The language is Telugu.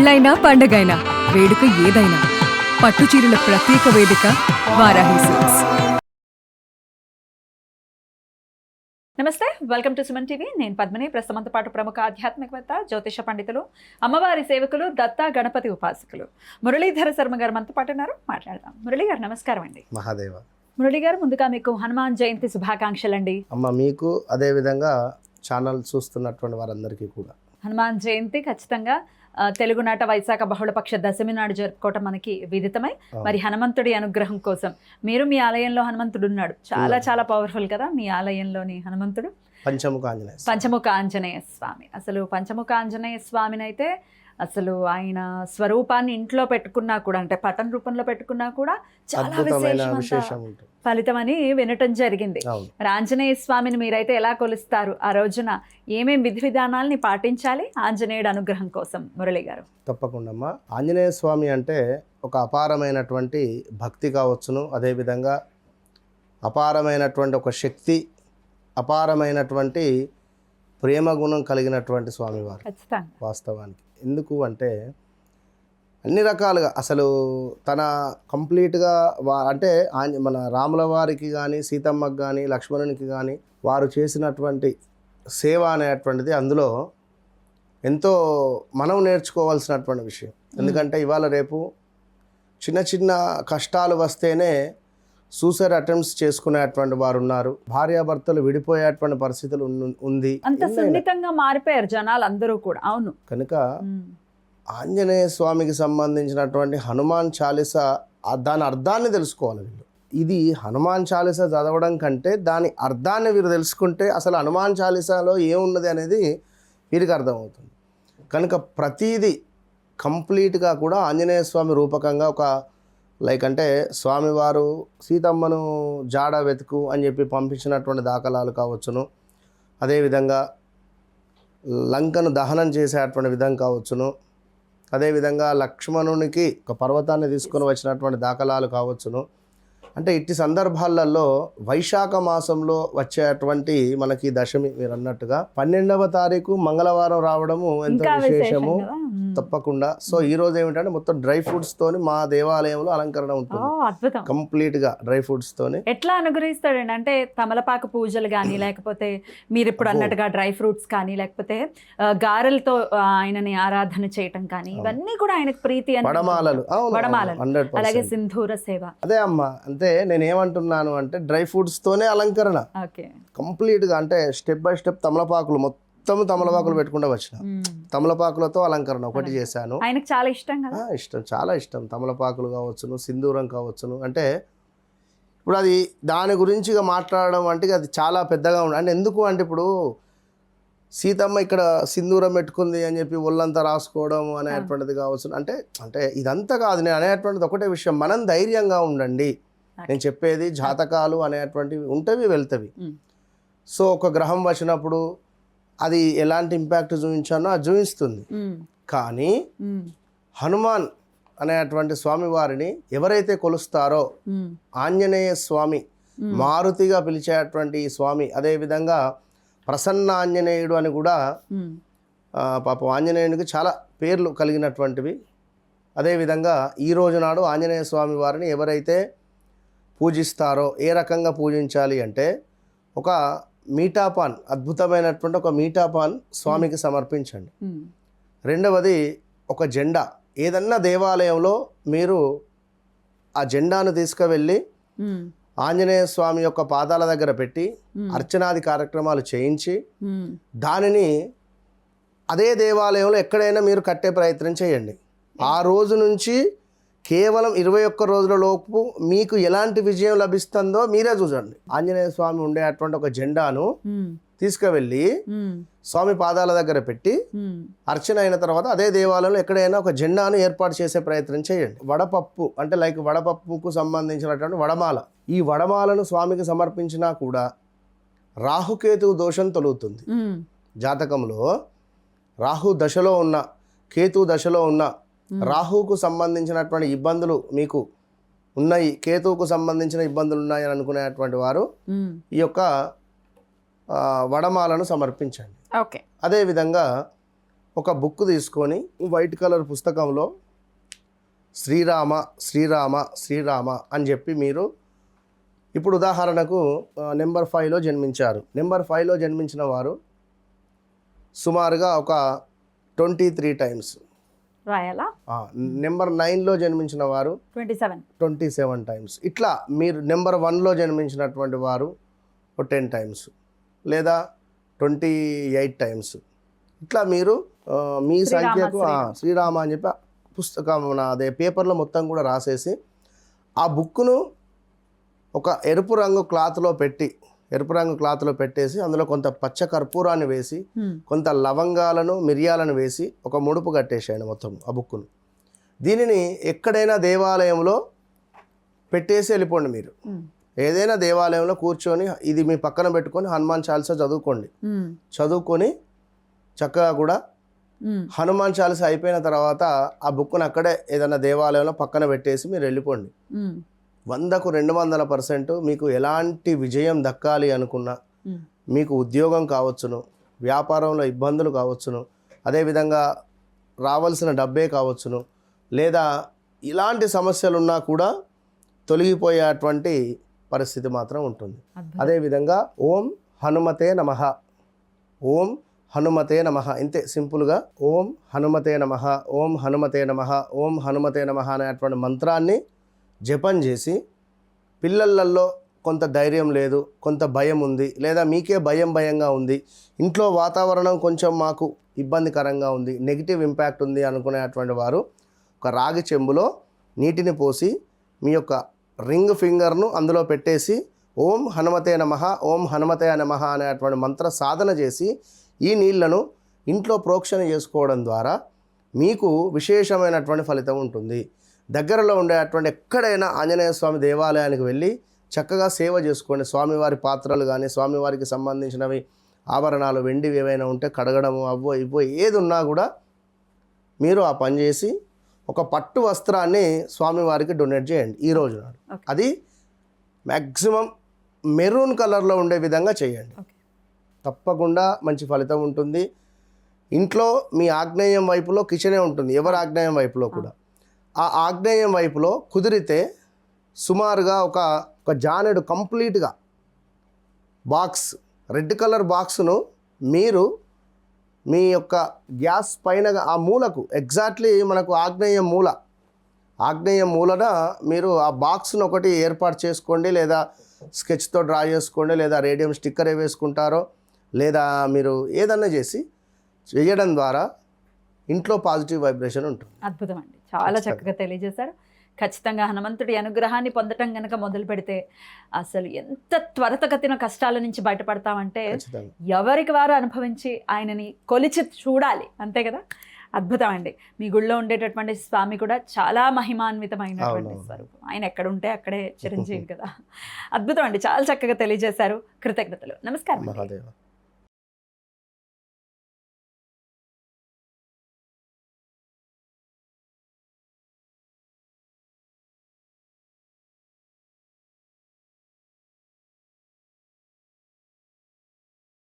పెళ్ళైనా పండగైనా వేడుక ఏదైనా పట్టు చీరల ప్రత్యేక వేదిక వారాహి సిల్క్స్. నమస్తే, వెల్కమ్ టు సుమన్ టీవీ. నేను పద్మిని. ప్రస్తుతంతో పాటు ప్రముఖ ఆధ్యాత్మికవేత్త, జ్యోతిష పండితులు, అమ్మవారి సేవకులు, దత్తా గణపతి ఉపాసకులు మురళీధర శర్మ గారు మనతో పాటు ఉన్నారు. మాట్లాడదాం. మురళి గారు నమస్కారం అండి. మహాదేవ. మురళి గారు, ముందుగా మీకు హనుమాన్ జయంతి శుభాకాంక్షలు అండి. అమ్మ మీకు అదే విధంగా ఛానల్ చూస్తున్నటువంటి వారందరికీ కూడా హనుమాన్ జయంతి ఖచ్చితంగా తెలుగునాట వైశాఖ బహుళపక్ష దశమి నాడు జరుపుకోవటం మనకి విదితమై, మరి హనుమంతుడి అనుగ్రహం కోసం మీరు మీ ఆలయంలో హనుమంతుడు ఉన్నాడు. చాలా చాలా పవర్ఫుల్ కదా మీ ఆలయంలోని హనుమంతుడు. పంచముఖ ఆంజనేయ స్వామి. అసలు పంచముఖ ఆంజనేయ స్వామిని అయితే అసలు ఆయన స్వరూపాన్ని ఇంట్లో పెట్టుకున్నా కూడా, అంటే పటం రూపంలో పెట్టుకున్నా కూడా చాలా విశేషం ఫలితం అని వినటం జరిగింది. మరి ఆంజనేయ స్వామిని మీరైతే ఎలా కొలుస్తారు? ఆ రోజున ఏమేం విధి విధానాలని పాటించాలి ఆంజనేయుడు అనుగ్రహం కోసం? మురళి గారు. తప్పకుండా అమ్మా. ఆంజనేయ స్వామి అంటే ఒక అపారమైనటువంటి భక్తి కావచ్చును, అదేవిధంగా అపారమైనటువంటి ఒక శక్తి, అపారమైనటువంటి ప్రేమ గుణం కలిగినటువంటి స్వామివారు వాస్తవానికి. ఎందుకు అంటే అన్ని రకాలుగా అసలు తన కంప్లీట్గా అంటే మన రాముల వారికి కానీ, సీతమ్మకి కానీ, లక్ష్మణునికి కానీ వారు చేసినటువంటి సేవ అనేటువంటిది అందులో ఎంతో మనం నేర్చుకోవాల్సినటువంటి విషయం. ఎందుకంటే ఇవాళ రేపు చిన్న చిన్న కష్టాలు వస్తేనే సూసైడ్ అటెంప్ట్స్ చేసుకునేటువంటి వారు ఉన్నారు. భార్యాభర్తలు విడిపోయేటువంటి పరిస్థితులు ఉంది. అంత సున్నితంగా మారిపోయారు జనాలు అందరూ కూడా. అవును. కనుక ఆంజనేయ స్వామికి సంబంధించినటువంటి హనుమాన్ చాలీసా దాని అర్థాన్ని తెలుసుకోవాలి వీళ్ళు. ఇది హనుమాన్ చాలీసా చదవడం కంటే దాని అర్థాన్ని వీరు తెలుసుకుంటే అసలు హనుమాన్ చాలీసాలో ఏమున్నది అనేది వీరికి అర్థమవుతుంది. కనుక ప్రతీది కంప్లీట్గా కూడా ఆంజనేయ స్వామి రూపకంగా ఒక అంటే స్వామివారు సీతమ్మను జాడ వెతుకు అని చెప్పి పంపించినటువంటి దాఖలాలు కావచ్చును, అదేవిధంగా లంకను దహనం చేసేటువంటి విధం కావచ్చును, అదేవిధంగా లక్ష్మణునికి ఒక పర్వతాన్ని తీసుకొని వచ్చినటువంటి దాఖలాలు కావచ్చును. అంటే ఇట్టి సందర్భాలలో వైశాఖ మాసంలో వచ్చేటువంటి మనకి దశమి మీరు అన్నట్టుగా 12వ తారీఖు మంగళవారం రావడము ఎంతో విశేషము. తప్పకుండా. సో ఈ రోజు ఏమిటంటే మొత్తం డ్రై ఫ్రూట్స్ తోని మా దేవాలయంలో అలంకరణ ఉంటుంది. కంప్లీట్ గా డ్రై ఫ్రూట్స్ తోని. ఎట్లా అనుగ్రహిస్తాడండి? అంటే తమలపాకు పూజలు కానీ, లేకపోతే మీరు ఇప్పుడు అన్నట్టుగా డ్రై ఫ్రూట్స్ కానీ, లేకపోతే గారెలతో ఆయనని ఆరాధన చేయటం కానీ, ఇవన్నీ కూడా ఆయనకు ప్రీతి. వడమాలలు, అలాగే సింధూర సేవ. అదే అమ్మా. అంటే నేను ఏమంటున్నాను అంటే డ్రై ఫ్రూట్స్ తోనే అలంకరణ కంప్లీట్ గా. అంటే స్టెప్ బై స్టెప్ తమలపాకులు మొత్తం తమలపాకులు పెట్టుకుంటూ వచ్చిన తమలపాకులతో అలంకరణ ఒకటి చేశాను. ఆయనకు చాలా ఇష్టం కదా. ఇష్టం, చాలా ఇష్టం. తమలపాకులు కావచ్చును, సింధూరం కావచ్చును. అంటే ఇప్పుడు అది దాని గురించి మాట్లాడడం అంటే అది చాలా పెద్దగా ఉంది. అంటే ఎందుకు అంటే ఇప్పుడు సీతమ్మ ఇక్కడ సింధూరం పెట్టుకుంది అని చెప్పి ఒళ్ళంతా రాసుకోవడం అనేటువంటిది కావచ్చు. అంటే ఇదంతా కాదు. నేను అనేటువంటిది ఒకటే విషయం, మనం ధైర్యంగా ఉండండి. నేను చెప్పేది జాతకాలు అనేటువంటివి ఉంటవి వెళ్తవి. సో ఒక గ్రహం వచ్చినప్పుడు అది ఎలాంటి ఇంపాక్ట్ చూపించానో అది చూపిస్తుంది. కానీ హనుమాన్ అనేటువంటి స్వామి వారిని ఎవరైతే కొలుస్తారో, ఆంజనేయ స్వామి మారుతిగా పిలిచేటువంటి ఈ స్వామి, అదేవిధంగా ప్రసన్న ఆంజనేయుడు అని కూడా పాపం ఆంజనేయునికి చాలా పేర్లు కలిగినటువంటివి. అదేవిధంగా ఈ రోజు నాడు ఆంజనేయ స్వామి వారిని ఎవరైతే పూజిస్తారో, ఏ రకంగా పూజించాలి అంటే ఒక మీఠాపాన్, అద్భుతమైనటువంటి ఒక మీఠాపాన్ స్వామికి సమర్పించండి. రెండవది ఒక జెండా. ఏదన్నా దేవాలయంలో మీరు ఆ జెండాను తీసుకువెళ్ళి ఆంజనేయ స్వామి యొక్క పాదాల దగ్గర పెట్టి అర్చనాది కార్యక్రమాలు చేయించి దానిని అదే దేవాలయంలో ఎక్కడైనా మీరు కట్టే ప్రయత్నం చేయండి. ఆ రోజు నుంచి కేవలం 21 రోజుల లోపు మీకు ఎలాంటి విజయం లభిస్తుందో మీరే చూడండి. ఆంజనేయ స్వామి ఉండే అటువంటి ఒక జెండాను తీసుకువెళ్ళి స్వామి పాదాల దగ్గర పెట్టి అర్చన అయిన తర్వాత అదే దేవాలయంలో ఎక్కడైనా ఒక జెండాను ఏర్పాటు చేసే ప్రయత్నం చేయండి. వడపప్పు అంటే వడపప్పుకు సంబంధించినటువంటి వడమాల. ఈ వడమాలను స్వామికి సమర్పించినా కూడా రాహుకేతు దోషం తొలుగుతుంది. జాతకంలో రాహు దశలో ఉన్న, కేతు దశలో ఉన్న, రాహుకు సంబంధించినటువంటి ఇబ్బందులు మీకు ఉన్నాయి, కేతువుకు సంబంధించిన ఇబ్బందులు ఉన్నాయి అని అనుకునేటువంటి వారు ఈ యొక్క వడమాలను సమర్పించండి. ఓకే. అదేవిధంగా ఒక బుక్ తీసుకొని వైట్ కలర్ పుస్తకంలో శ్రీరామ శ్రీరామ శ్రీరామ అని చెప్పి మీరు ఇప్పుడు ఉదాహరణకు నెంబర్ 5లో జన్మించారు. నెంబర్ 5లో జన్మించిన వారు సుమారుగా ఒక 23 టైమ్స్ రాయాలా? నెంబర్ 9లో జన్మించిన వారు 27 టైమ్స్. ఇట్లా మీరు నెంబర్ 1లో జన్మించినటువంటి వారు 10 టైమ్స్ లేదా 28 టైమ్స్. ఇట్లా మీరు మీ సంఖ్యకు శ్రీరామ అని చెప్పి పుస్తకం అదే పేపర్లో మొత్తం కూడా రాసేసి ఆ బుక్ను ఒక ఎరుపు రంగు క్లాత్లో పెట్టేసి అందులో కొంత పచ్చ కర్పూరాన్ని వేసి కొంత లవంగాలను మిరియాలను వేసి ఒక ముడుపు కట్టేసేయండి మొత్తం ఆ బుక్ను. దీనిని ఎక్కడైనా దేవాలయంలో పెట్టేసి వెళ్ళిపోండి. మీరు ఏదైనా దేవాలయంలో కూర్చొని ఇది మీ పక్కన పెట్టుకొని హనుమాన్ చాలీసా చదువుకొని చక్కగా కూడా హనుమాన్ చాలీసా అయిపోయిన తర్వాత ఆ బుక్ను అక్కడే ఏదైనా దేవాలయంలో పక్కన పెట్టేసి మీరు వెళ్ళిపోండి. 100కు 200% మీకు ఎలాంటి విజయం దక్కాలి అనుకున్నా, మీకు ఉద్యోగం కావచ్చును, వ్యాపారంలో ఇబ్బందులు కావచ్చును, అదేవిధంగా రావాల్సిన డబ్బే కావచ్చును, లేదా ఇలాంటి సమస్యలున్నా కూడా తొలగిపోయేటువంటి పరిస్థితి మాత్రం ఉంటుంది. అదేవిధంగా ఓం హనుమతే నమః, ఓం హనుమతే నమః, ఇంతే సింపుల్గా ఓం హనుమతే నమః, ఓం హనుమతే నమః, ఓం హనుమతే నమః అనేటువంటి మంత్రాన్ని జపం చేసి, పిల్లలలో కొంత ధైర్యం లేదు, కొంత భయం ఉంది, లేదా మీకే భయంగా ఉంది, ఇంట్లో వాతావరణం కొంచెం మాకు ఇబ్బందికరంగా ఉంది, నెగిటివ్ ఇంపాక్ట్ ఉంది అనుకునేటువంటి వారు ఒక రాగి చెంబులో నీటిని పోసి మీ యొక్క రింగ్ ఫింగర్ను అందులో పెట్టేసి ఓం హనుమతే నమః, ఓం హనుమతే నమః అనేటువంటి మంత్ర సాధన చేసి ఈ నీళ్లను ఇంట్లో ప్రోక్షణ చేసుకోవడం ద్వారా మీకు విశేషమైనటువంటి ఫలితం ఉంటుంది. దగ్గరలో ఉండేటువంటి ఎక్కడైనా ఆంజనేయ స్వామి దేవాలయానికి వెళ్ళి చక్కగా సేవ చేసుకోండి. స్వామివారి పాత్రలు కానీ స్వామివారికి సంబంధించినవి ఆభరణాలు వెండివి ఏవైనా ఉంటే కడగడము అవ్వో ఇవ్వో ఏది ఉన్నా కూడా మీరు ఆ పని చేసి ఒక పట్టు వస్త్రాన్ని స్వామివారికి డొనేట్ చేయండి ఈ రోజు నాడు. అది మ్యాక్సిమం మెరూన్ కలర్లో ఉండే విధంగా చేయండి. తప్పకుండా మంచి ఫలితం ఉంటుంది. ఇంట్లో మీ ఆగ్నేయం వైపులో కిచెనే ఉంటుంది, ఎవరి ఆగ్నేయం వైపులో కూడా. ఆ ఆగ్నేయం వైపులో కుదిరితే సుమారుగా ఒక జానెడు కంప్లీట్గా బాక్స్, రెడ్ కలర్ బాక్స్ను మీరు మీ యొక్క గ్యాస్ పైన ఆ మూలకు ఎగ్జాక్ట్లీ మనకు ఆగ్నేయం మూలన మీరు ఆ బాక్స్ను ఒకటి ఏర్పాటు చేసుకోండి, లేదా స్కెచ్తో డ్రా చేసుకోండి, లేదా రేడియం స్టిక్కర్ వేసుకుంటారో, లేదా మీరు ఏదన్నా చేసి చేయడం ద్వారా ఇంట్లో పాజిటివ్ వైబ్రేషన్ ఉంటుంది. అద్భుతం అండి, చాలా చక్కగా తెలియజేశారు. ఖచ్చితంగా హనుమంతుడి అనుగ్రహాన్ని పొందటం కనుక మొదలు పెడితే అసలు ఎంత త్వరితగతిన కష్టాల నుంచి బయటపడతామంటే ఎవరికి వారు అనుభవించి ఆయనని కొలిచి చూడాలి, అంతే కదా. అద్భుతం అండి. మీ గుళ్ళో ఉండేటటువంటి స్వామి కూడా చాలా మహిమాన్వితమైనటువంటి స్వరూపం. ఆయన ఎక్కడ ఉంటే అక్కడే చిరంజీవి కదా. అద్భుతం అండి, చాలా చక్కగా తెలియజేశారు. కృతజ్ఞతలు. నమస్కారం.